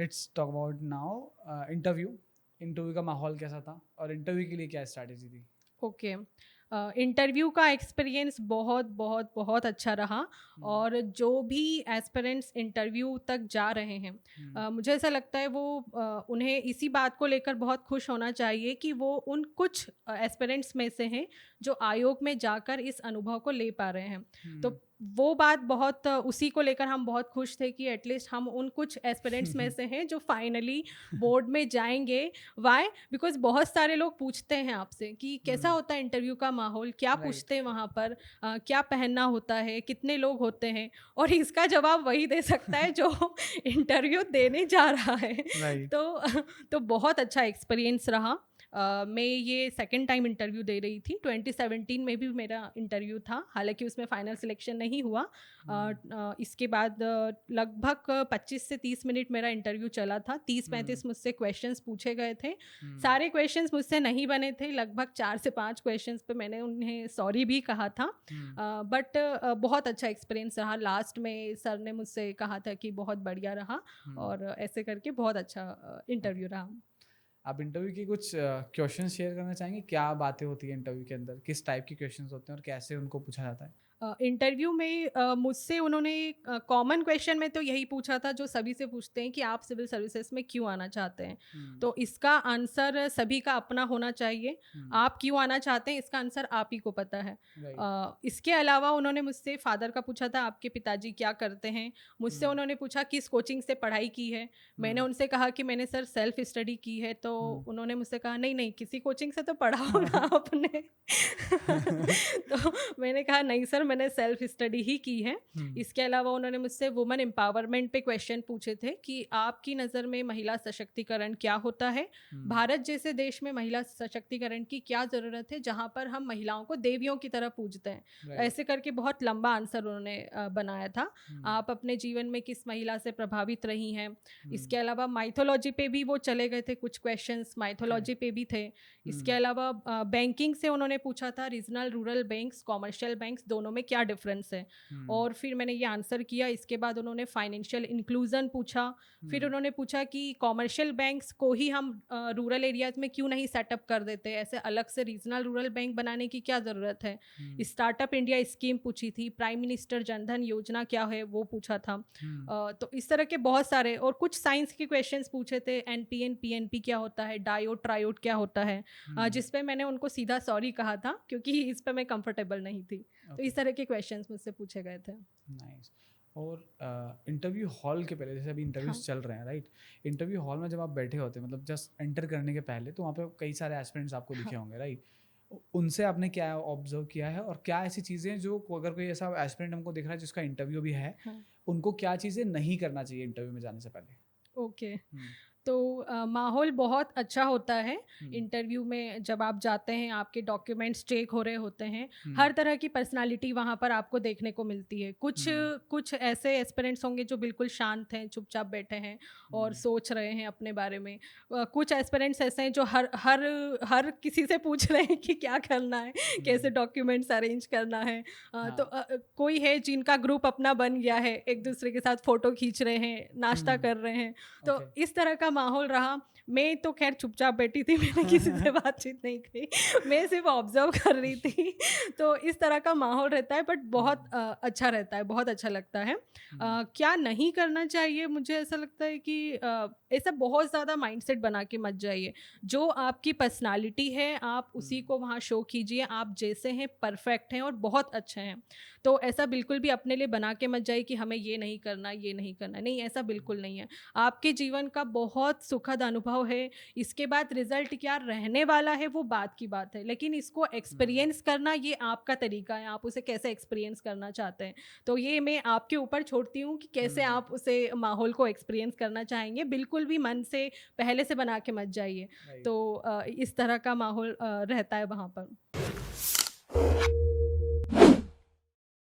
Let's talk about now interview का माहौल कैसा था और इंटरव्यू के लिए क्या स्ट्रैटेजी थी? ओके। इंटरव्यू का एक्सपीरियंस बहुत बहुत बहुत अच्छा रहा। और जो भी एस्पिरेंट्स इंटरव्यू तक जा रहे हैं, मुझे ऐसा लगता है वो उन्हें इसी बात को लेकर बहुत खुश होना चाहिए कि वो उन कुछ एस्पिरेंट्स में से हैं जो आयोग में जाकर इस अनुभव को ले पा रहे हैं। तो वो बात बहुत उसी को लेकर हम बहुत खुश थे कि एटलीस्ट हम उन कुछ एस्पिरेंट्स में से हैं जो फाइनली बोर्ड में जाएंगे। वाई? बिकॉज बहुत सारे लोग पूछते हैं आपसे कि कैसा होता है इंटरव्यू का माहौल, क्या राइट, पूछते हैं वहाँ पर, क्या पहनना होता है, कितने लोग होते हैं। और इसका जवाब वही दे सकता है जो इंटरव्यू देने जा रहा है। राइट। तो तो बहुत अच्छा एक्सपीरियंस रहा। मैं ये सेकंड टाइम इंटरव्यू दे रही थी। 2017 में भी मेरा इंटरव्यू था, हालांकि उसमें फाइनल सिलेक्शन नहीं हुआ। इसके बाद लगभग 25 से 30 मिनट मेरा इंटरव्यू चला था। 30-35 मुझसे क्वेश्चंस पूछे गए थे। सारे क्वेश्चंस मुझसे नहीं बने थे। लगभग 4 से 5 क्वेश्चंस पे मैंने उन्हें सॉरी भी कहा था। बट बहुत अच्छा एक्सपीरियंस रहा। लास्ट में सर ने मुझसे कहा था कि बहुत बढ़िया रहा, और ऐसे करके बहुत अच्छा इंटरव्यू रहा। आप इंटरव्यू की कुछ क्वेश्चन शेयर करना चाहेंगे? क्या बातें होती है इंटरव्यू के अंदर, किस टाइप के क्वेश्चंस होते हैं और कैसे उनको पूछा जाता है? इंटरव्यू में मुझसे उन्होंने कॉमन क्वेश्चन में तो यही पूछा था जो सभी से पूछते हैं कि आप सिविल सर्विसेज में क्यों आना चाहते हैं। तो इसका आंसर सभी का अपना होना चाहिए। आप क्यों आना चाहते हैं इसका आंसर आप ही को पता है। राइट। इसके अलावा उन्होंने मुझसे फादर का पूछा था, आपके पिताजी क्या करते हैं। मुझसे उन्होंने पूछा किस कोचिंग से पढ़ाई की है। मैंने उनसे कहा कि मैंने सर सेल्फ स्टडी की है। तो उन्होंने मुझसे कहा नहीं नहीं, किसी कोचिंग से तो पढ़ा होगा आपने। तो मैंने कहा नहीं सर, मैंने सेल्फ स्टडी ही की है। इसके अलावा उन्होंने मुझसे वुमेन एम्पावरमेंट पे क्वेश्चन पूछे थे कि आपकी नज़र में महिला सशक्तिकरण क्या होता है। भारत जैसे देश में महिला सशक्तिकरण की क्या ज़रूरत है जहाँ पर हम महिलाओं को देवियों की तरह पूजते हैं। ऐसे करके बहुत लंबा आंसर उन्होंने बनाया था। आप अपने जीवन में किस महिला से प्रभावित रही हैं। इसके अलावा माइथोलॉजी पे भी वो चले गए थे, कुछ क्वेश्चंस माइथोलॉजी पे भी थे। इसके अलावा बैंकिंग से उन्होंने पूछा था, regional rural banks, commercial banks, दोनों में क्या डिफरेंस है। और फिर मैंने ये आंसर किया। इसके बाद उन्होंने फाइनेंशियल इंक्लूजन पूछा। फिर उन्होंने पूछा कि कॉमर्शियल बैंक्स को ही हम रूरल एरियाज में क्यों नहीं सेटअप कर देते, ऐसे अलग से रीजनल रूरल बैंक बनाने की क्या ज़रूरत है। स्टार्टअप इंडिया स्कीम पूछी थी। प्राइम मिनिस्टर जनधन योजना क्या है वो पूछा था। तो इस तरह के बहुत सारे, और कुछ साइंस के क्वेश्चंस पूछे थे। एनपीएन पीएनपी क्या होता है, डायोड ट्रायोड क्या होता है। जिस पे मैंने उनको सीधा सॉरी कहा था क्योंकि इस पे मैं कंफर्टेबल नहीं थी। तो इस तरह के क्वेश्चंस मुझसे पूछे गए थे। नाइस। और इंटरव्यू हॉल के पहले, जैसे अभी इंटरव्यूज हाँ। चल रहे हैं, राइट? इंटरव्यू हॉल में जब आप बैठे होते हैं, मतलब जस्ट एंटर करने के पहले, तो वहाँ पे कई सारे एस्पिरेंट्स आपको दिखे हाँ। होंगे, राइट? उनसे आपने क्या ऑब्जर्व किया है और क्या ऐसी चीज़ें हैं जो अगर कोई ऐसा एस्पिरेंट हमको दिख रहा है जिसका इंटरव्यू भी है, हाँ। उनको क्या चीज़ें नहीं करना चाहिए इंटरव्यू में जाने से पहले? ओके। तो माहौल बहुत अच्छा होता है इंटरव्यू में। जब आप जाते हैं, आपके डॉक्यूमेंट्स चेक हो रहे होते हैं। हर तरह की पर्सनालिटी वहाँ पर आपको देखने को मिलती है। कुछ कुछ ऐसे एस्पिरेंट्स होंगे जो बिल्कुल शांत हैं, चुपचाप बैठे हैं और सोच रहे हैं अपने बारे में। कुछ एस्पिरेंट्स ऐसे हैं जो हर हर हर किसी से पूछ रहे हैं कि क्या करना है, कैसे डॉक्यूमेंट्स अरेंज करना है। कोई है जिनका ग्रुप अपना बन गया है, एक दूसरे के साथ फ़ोटो खींच रहे हैं, नाश्ता कर रहे हैं। तो ओके। इस तरह का माहौल रहा। मैं तो खैर चुपचाप बैठी थी, मैंने किसी से बातचीत नहीं की। मैं सिर्फ ऑब्जर्व कर रही थी। तो इस तरह का माहौल रहता है, बट बहुत अच्छा रहता है, बहुत अच्छा लगता है। क्या नहीं करना चाहिए, मुझे ऐसा लगता है कि ऐसा बहुत ज़्यादा माइंडसेट बना के मत जाइए। जो आपकी पर्सनालिटी है आप उसी को वहाँ शो कीजिए। आप जैसे हैं परफेक्ट हैं और बहुत अच्छे हैं। तो ऐसा बिल्कुल भी अपने लिए बना के मत जाइए कि हमें ये नहीं करना, ये नहीं करना। नहीं, ऐसा बिल्कुल नहीं है। आपके जीवन का बहुत सुखद अनुभव है। इसके बाद रिजल्ट क्या रहने वाला है वो बात की बात है, लेकिन इसको एक्सपीरियंस करना ये आपका तरीका है। आप उसे कैसे एक्सपीरियंस करना चाहते हैं, तो ये मैं आपके ऊपर छोड़ती हूँ कि कैसे आप उसे माहौल को एक्सपीरियंस करना चाहेंगे। बिल्कुल भी मन से पहले से बना के मत जाइए। राइट। तो इस तरह का माहौल रहता है वहाँ पर।